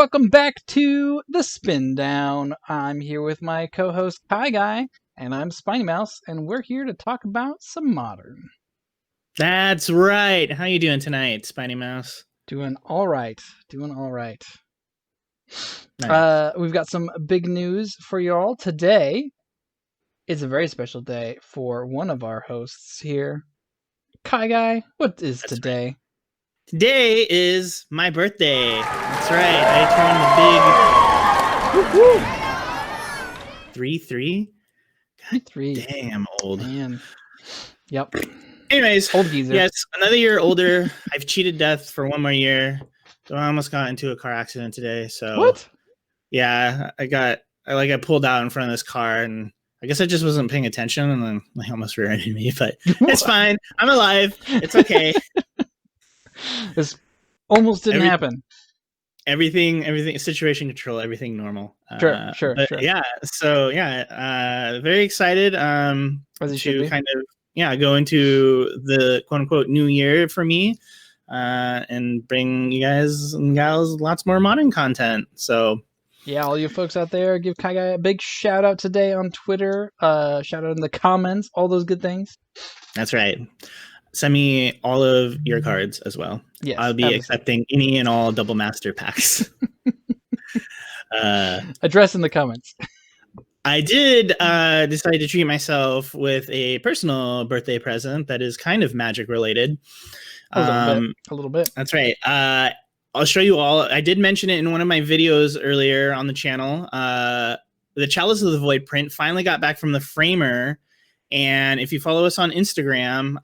welcome back to the Spindown. I'm here with my co-host Kyguy, and I'm Spinymaus, and we're here to talk about some Modern. That's right. How you doing tonight, Spinymaus? Doing all right. Nice. We've got some big news for y'all today. It's a very special day for one of our hosts here. Kyguy, what is That's today? Right. Today is my birthday. That's right. I turned the big 3-3. God, 3. damn old. Man. Yep. Anyways, old geezer. Yes, another year older. I've cheated death for one more year. So I almost got into a car accident today. So what? Yeah, I pulled out in front of this car, and I guess I just wasn't paying attention, and then they almost rear-ended me. But it's fine. I'm alive. It's okay. This almost didn't happen. Everything, situation control, everything normal. Sure. Yeah, so very excited As you should be. kind of go into the quote unquote new year for me, and bring you guys and gals lots more modern content. So yeah, all you folks out there, give Kyguy a big shout out today on Twitter. Shout out in the comments, all those good things. That's right. Send me all of your cards as well. Yes, I'll be accepting any and all double master packs. Address in the comments. I did decide to treat myself with a personal birthday present that is kind of magic related. A little bit. That's right. I'll show you all. I did mention it in one of my videos earlier on the channel. The Chalice of the Void print finally got back from the framer. And if you follow us on Instagram,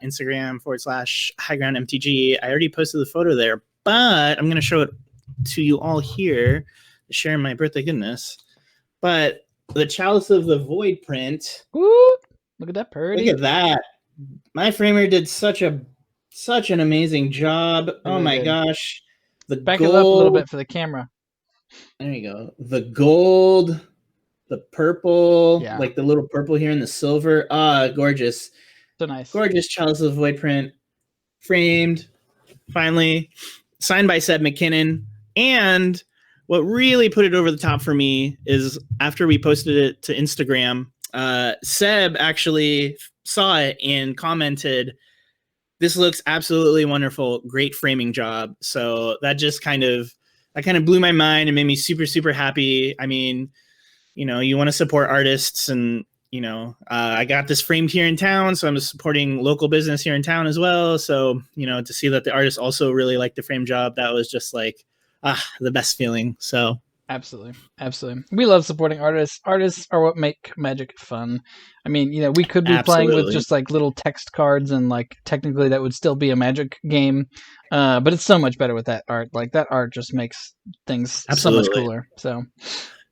Instagram/highgroundmtg, I already posted the photo there, but I'm going to show it to you all here to share my birthday goodness. But the Chalice of the Void print. Woo! Look at that pretty. Look at that. My framer did such an amazing job. Oh my gosh. Back it up a little bit for the camera. There you go. The gold, the purple, like the little purple here and the silver. Gorgeous. So nice. Gorgeous Chalice of the Void print. Framed. Finally. Signed by Seb McKinnon. And what really put it over the top for me is after we posted it to Instagram, Seb actually saw it and commented, "This looks absolutely wonderful. Great framing job." So that just kind of blew my mind and made me super, super happy. I mean, you want to support artists, and I got this framed here in town, so I'm supporting local business here in town as well. So to see that the artists also really liked the frame job, that was just like the best feeling. So absolutely, we love supporting artists. Artists are what make Magic fun. I mean, we could be playing with just like little text cards, and like technically that would still be a Magic game, but it's so much better with that art. Like that art just makes things so much cooler. So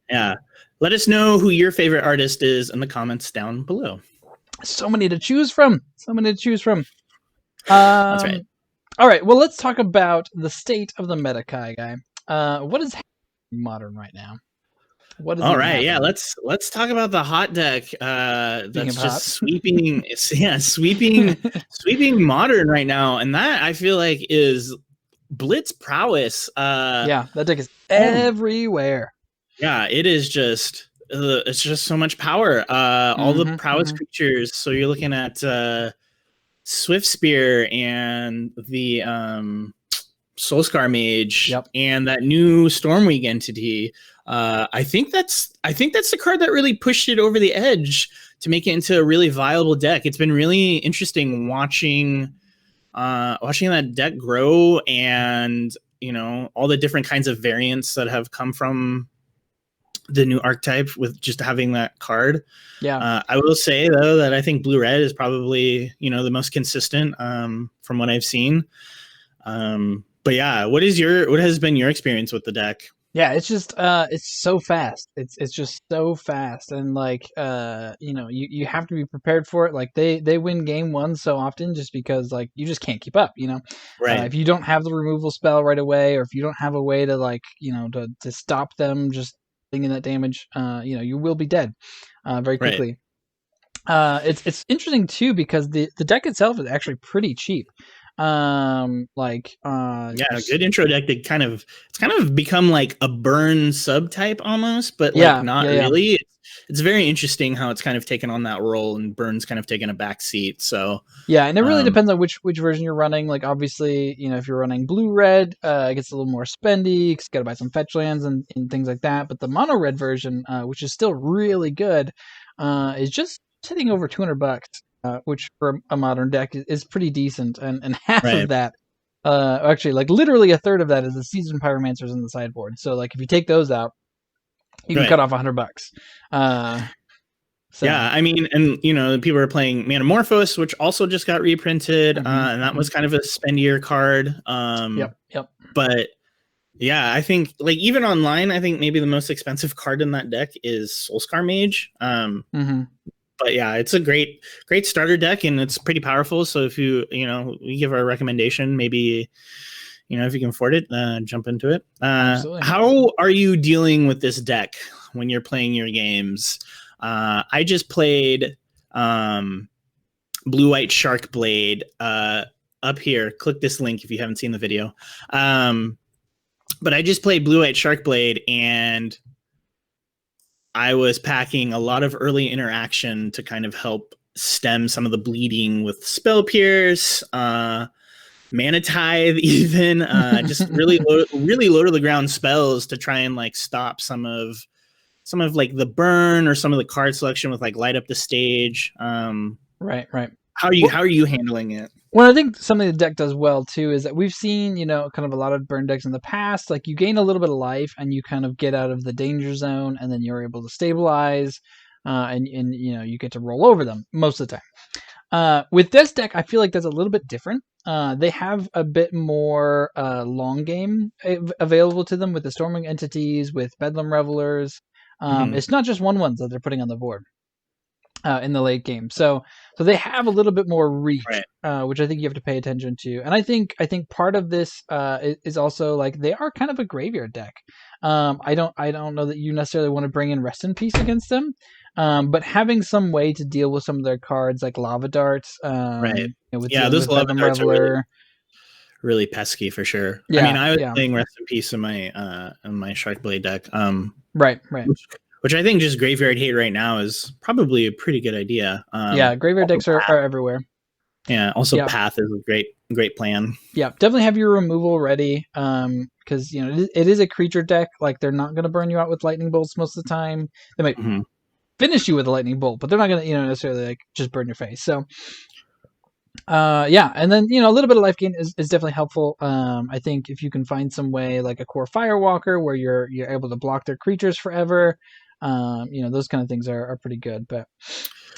yeah, let us know who your favorite artist is in the comments down below. So many to choose from. That's right. All right, well, let's talk about the state of the meta, Kyguy. What is Modern right now? What is all right? Yeah, let's talk about the hot deck. That's just sweeping. sweeping Modern right now, and that I feel like is Blitz prowess. Yeah, that deck is everywhere. Yeah, it is just. It's just so much power. All the prowess creatures. So you're looking at Swift Spear and the Soulscar Mage, and that new Stormwing entity. I think that's the card that really pushed it over the edge to make it into a really viable deck. It's been really interesting watching that deck grow, and all the different kinds of variants that have come from the new archetype with just having that card. I will say though that I think blue red is probably the most consistent from what I've seen. But yeah, what has been your experience with the deck? Yeah, it's just it's so fast. It's just so fast, and like you have to be prepared for it. Like they win game one so often just because like you just can't keep up. Right. If you don't have the removal spell right away, or if you don't have a way to like to stop them just in that damage, you will be dead very quickly. It's interesting too because the deck itself is actually pretty cheap. Good intro deck. It's kind of become like a burn subtype almost, but like not really. It's very interesting how it's kind of taken on that role, and Burn's kind of taken a back seat. So yeah, and it really depends on which version you're running. Like obviously, if you're running blue red, it gets a little more spendy because you got to buy some fetch lands and things like that. But the mono red version, which is still really good, is just hitting over $200, which for a modern deck is pretty decent. And half of that, actually, like literally a third of that is the seasoned pyromancers in the sideboard. So like if you take those out, you can cut off $100. So. Yeah, I mean, and people are playing Manamorphose, which also just got reprinted, and that was kind of a spendier card. Yep. But yeah, I think like even online, I think maybe the most expensive card in that deck is Soulscar Mage. But yeah, it's a great starter deck, and it's pretty powerful. So if we give our recommendation, maybe if you can afford it, jump into it. How are you dealing with this deck when you're playing your games? I just played Blue-White Shark Blade up here. Click this link if you haven't seen the video. But I just played Blue-White Shark Blade, and I was packing a lot of early interaction to kind of help stem some of the bleeding with Spell Pierce, Mana Tithe, even just really low to the ground spells to try and like stop some of like the burn or some of the card selection with like light up the stage. Right. How are you handling it? Well, I think something the deck does well too is that we've seen, kind of a lot of burn decks in the past. Like you gain a little bit of life and you kind of get out of the danger zone, and then you're able to stabilize, and you get to roll over them most of the time. With this deck, I feel like that's a little bit different. They have a bit more long game available to them with the Storming Entities, with Bedlam Revelers. It's not just 1/1s that they're putting on the board in the late game. So they have a little bit more reach, which I think you have to pay attention to. And I think part of this is also like they are kind of a graveyard deck. I don't know that you necessarily want to bring in Rest in Peace against them, but having some way to deal with some of their cards like Lava Darts, those Lava Darts are really pesky for sure. I mean, I was playing Rest in Peace in my Shark Blade deck. Right. Which I think just Graveyard Hate right now is probably a pretty good idea. Graveyard decks are everywhere. Yeah, also Path is a great plan. Yeah, definitely have your removal ready, because it is a creature deck. Like they're not going to burn you out with lightning bolts most of the time. They might finish you with a lightning bolt, but they're not going to necessarily like just burn your face. So and then a little bit of life gain is definitely helpful. I think if you can find some way like a core Firewalker where you're able to block their creatures forever, those kind of things are pretty good. But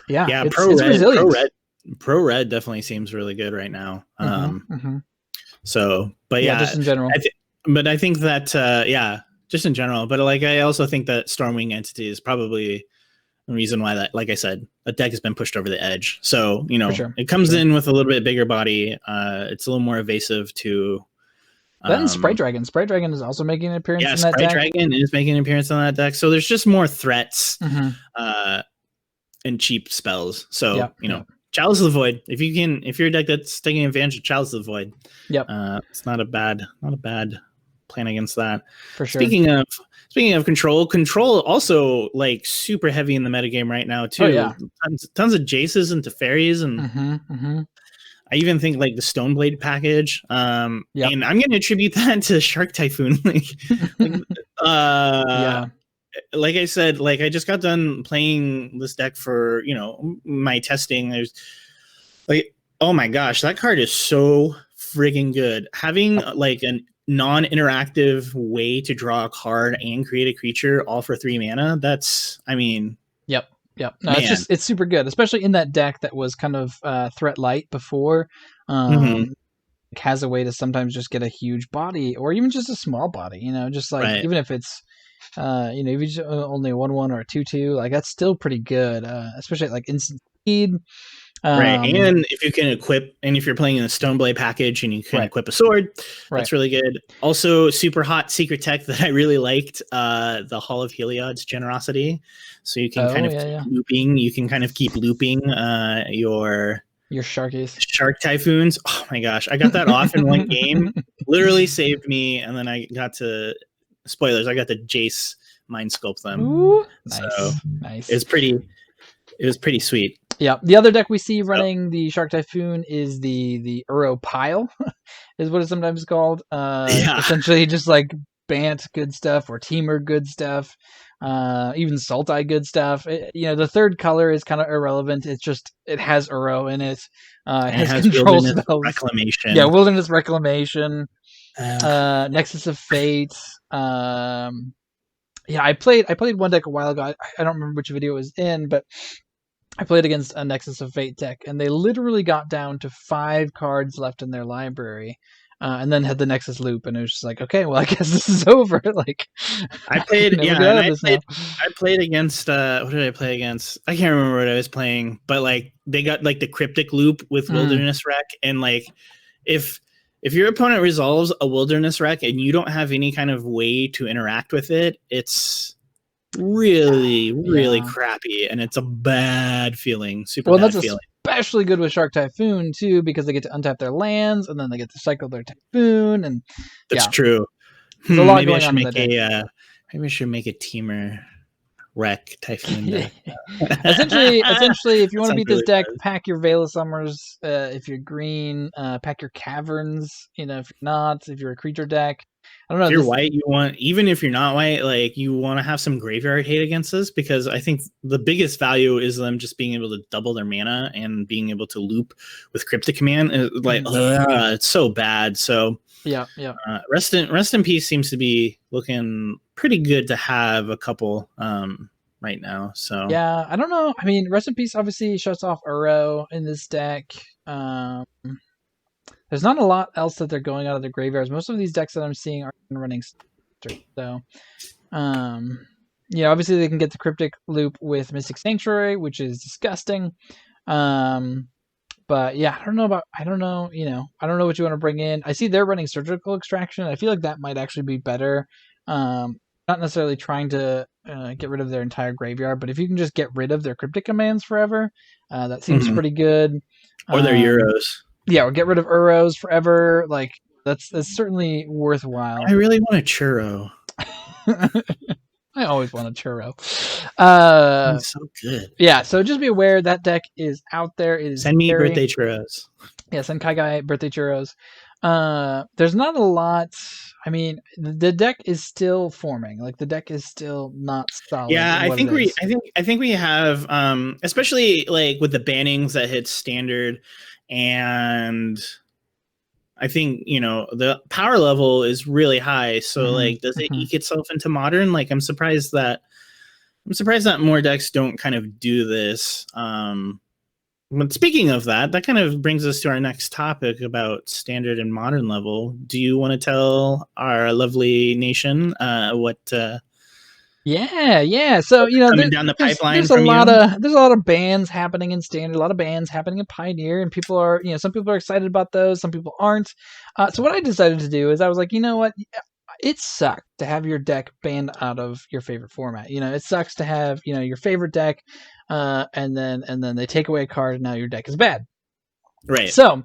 it's resilient. Pro Red definitely seems really good right now. So, but just in general. But I think that just in general. But like I also think that Stormwing Entity is probably the reason why that, like I said, a deck has been pushed over the edge. So it comes in with a little bit bigger body. It's a little more evasive to. Then Sprite Dragon. Sprite Dragon is also making an appearance in that deck. Sprite Dragon is making an appearance on that deck. So there's just more threats and cheap spells. So, Chalice of the Void. If you're a deck that's taking advantage of Chalice of the Void, it's not a bad plan against that. For sure. Speaking of control also like super heavy in the metagame right now too. Tons of Jaces and Teferis and I even think like the Stoneblade package. And I'm going to attribute that to Shark Typhoon. Like I said, like I just got done playing this deck for, my testing. There's like, oh my gosh, that card is so friggin' good. Having like a non-interactive way to draw a card and create a creature all for 3 mana. Yep. No, it's super good, especially in that deck that was kind of threat light before. Has a way to sometimes just get a huge body or even just a small body, just like even if it's if you just only a 1/1 or a 2/2, like that's still pretty good, especially at like instant speed. And if you can equip, and if you're playing in a Stoneblade package and you can equip a sword, that's really good. Also, super hot secret tech that I really liked, the Hall of Heliod's Generosity. So you can keep looping. You can kind of keep looping your Your Sharkies. Shark Typhoons. Oh my gosh, I got that off in one game. Literally saved me, and then I got to spoilers. I got to Jace mind sculpt them. Ooh, nice, so nice. It was pretty sweet. Yeah, the other deck we see running the Shark Typhoon is the Uro Pile, is what it's sometimes called. Essentially just like Bant good stuff or Teamer good stuff, even Sultai good stuff. The third color is kind of irrelevant. It's just it has Uro in it. It has control spells. Reclamation. Yeah, Wilderness Reclamation. Nexus of Fate. I played one deck a while ago. I don't remember which video it was in, but I played against a Nexus of Fate deck, and they literally got down to 5 cards left in their library, and then had the Nexus loop, and it was just like, okay, well, I guess this is over. Like, I played, I played against. What did I play against? I can't remember what I was playing, but like they got like the Cryptic loop with Wilderness Wreck, and like if your opponent resolves a Wilderness Wreck and you don't have any kind of way to interact with it, it's really crappy, and it's a bad feeling. Bad feeling. Especially good with Shark Typhoon too, because they get to untap their lands and then they get to cycle their Typhoon, and that's true. There's a lot going on. Maybe I should make a Teamer Wreck Typhoon deck. essentially, if you want to beat this deck, pack your Veil of Summers. If you're green, pack your Caverns. If you're not, if you're a creature deck. I don't know. If you're white, even if you're not white, like you want to have some graveyard hate against this, because I think the biggest value is them just being able to double their mana and being able to loop with Cryptic Command. It's so bad. So yeah. Rest in Peace seems to be looking pretty good to have a couple right now. So yeah, I don't know. I mean, Rest in Peace obviously shuts off Uro in this deck. There's not a lot else that they're going out of their graveyards. Most of these decks that I'm seeing are running. So, obviously they can get the Cryptic loop with Mystic Sanctuary, which is disgusting. But yeah, I don't know what you want to bring in. I see they're running Surgical Extraction. I feel like that might actually be better. Not necessarily trying to get rid of their entire graveyard, but if you can just get rid of their Cryptic commands forever, that seems pretty good. Or their Euros. Yeah, or get rid of Uros forever. Like that's certainly worthwhile. I really want a churro. I always want a churro. It's so good. Yeah, so just be aware that deck is out there. It is send me birthday churros. Yeah, send Kyguy birthday churros. There's not a lot. I mean, the deck is still forming. Like the deck is still not solid. Yeah, I think we have, especially like with the bannings that hit standard. And I think, the power level is really high. So like, does it eke itself into modern? Like, I'm surprised that more decks don't kind of do this. But speaking of that kind of brings us to our next topic about standard and modern level. Do you want to tell our lovely nation what? Yeah. So coming down the pipeline, there's a lot of bans happening in standard, a lot of bans happening in Pioneer, and people are, some people are excited about those, some people aren't. So what I decided to do is I was like, you know what, it sucks to have your deck banned out of your favorite format. It sucks to have your favorite deck, and then they take away a card, and now your deck is bad. Right. So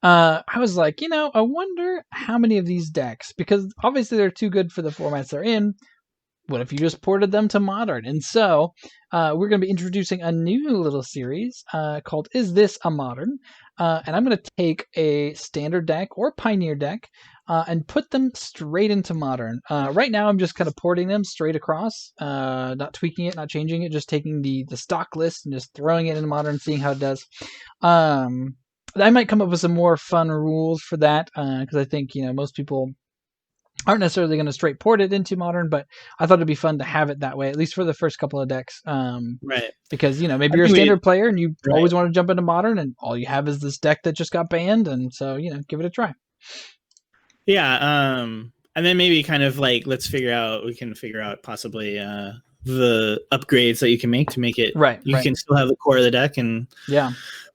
I was like, I wonder how many of these decks, because obviously they're too good for the formats they're in. What if you just ported them to Modern? And so we're going to be introducing a new little series called Is This a Modern? And I'm going to take a standard deck or Pioneer deck and put them straight into Modern. Right now I'm just kind of porting them straight across, not tweaking it, not changing it, just taking the stock list and just throwing it into Modern, seeing how it does. I might come up with some more fun rules for that because I think most people aren't necessarily going to straight port it into Modern, but I thought it'd be fun to have it that way, at least for the first couple of decks. Right. Because, maybe you're a standard player and you always want to jump into Modern, and all you have is this deck that just got banned, and so, give it a try. Yeah, and then maybe kind of like, we can figure out possibly the upgrades that you can make to make it right. You can still have the core of the deck, and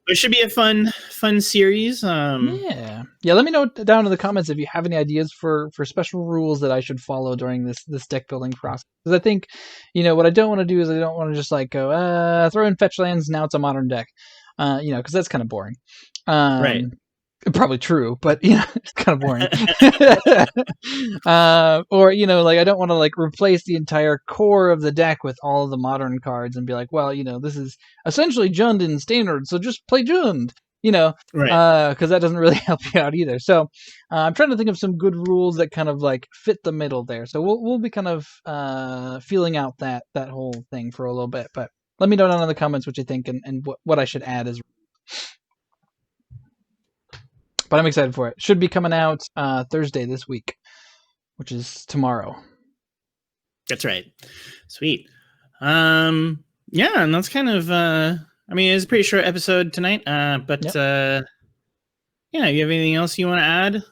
it should be a fun series. Yeah. Let me know down in the comments if you have any ideas for special rules that I should follow during this deck building process. Because I think, what I don't want to do is I don't want to just like go throw in fetch lands. Now it's a Modern deck. because that's kind of boring. Right. Probably true, but it's kind of boring. Or I don't want to replace the entire core of the deck with all of the modern cards and be like, well, this is essentially Jund in standard, so just play Jund. Right. Because that doesn't really help you out either. So I'm trying to think of some good rules that kind of fit the middle there. So we'll be kind of feeling out that whole thing for a little bit. But let me know down in the comments what you think and what I should add as. But I'm excited for it. Should be coming out Thursday this week, which is tomorrow. That's right. Sweet. Yeah, and that's kind of it's a pretty short episode tonight. But yep. You have anything else you want to add?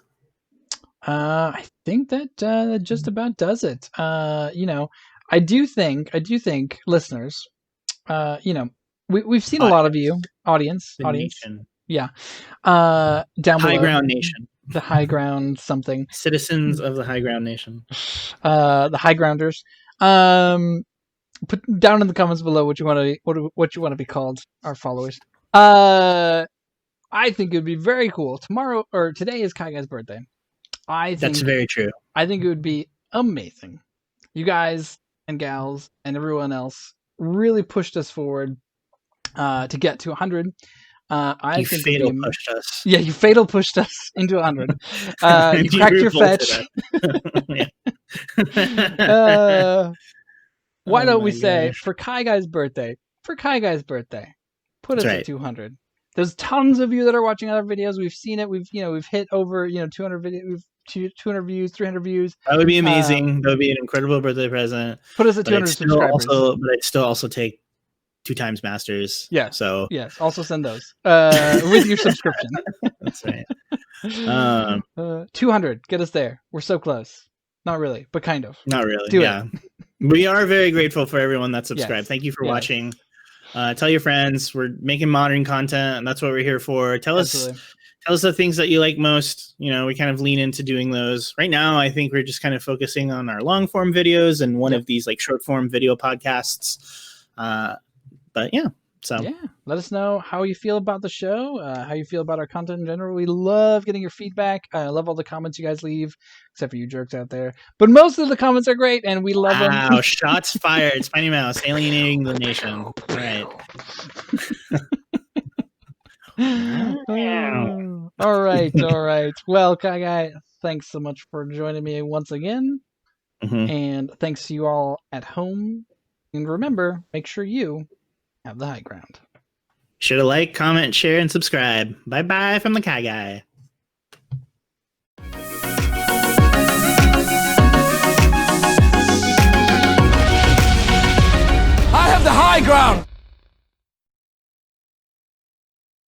I think that just about does it. I do think listeners, we've seen a lot of you, audience. Nation. Yeah. Down below. High Ground Nation. The High Ground something. Citizens of the High Ground Nation. The High Grounders. Put down in the comments below what you want to be called, our followers. I think it would be very cool. Today is Kyguy's birthday. That's very true. I think it would be amazing. You guys and gals and everyone else really pushed us forward to get to 100. You fatal pushed us. Yeah, you fatal pushed us into 100. You cracked your fetch. Why don't we say for Kyguy's birthday? Put us at 200. There's tons of you that are watching other videos. We've seen it. We've hit over 200 videos. 200 views, 300 views. That would be amazing. That would be an incredible birthday present. Put us at 200 subscribers. But I'd still also take 2 times masters. Yeah. So yes, also send those with your subscription. That's right. 200, get us there. We're so close. Not really, but kind of. Not really. Do it. We are very grateful for everyone that subscribed. Yes. Thank you for watching. Tell your friends. We're making modern content, and that's what we're here for. Tell us the things that you like most. We kind of lean into doing those. Right now, I think we're just kind of focusing on our long form videos and one of these short form video podcasts. But let us know how you feel about the show, how you feel about our content in general. We love getting your feedback. I love all the comments you guys leave, except for you jerks out there. But most of the comments are great, and we love them. Wow, shots fired. Spinymaus, alienating the nation. Right. All right. Well, Kyguy, thanks so much for joining me once again. Mm-hmm. And thanks to you all at home. And remember, make sure you have the high ground. Should have liked, comment, share, and subscribe. Bye-bye from the Kyguy. I have the high ground!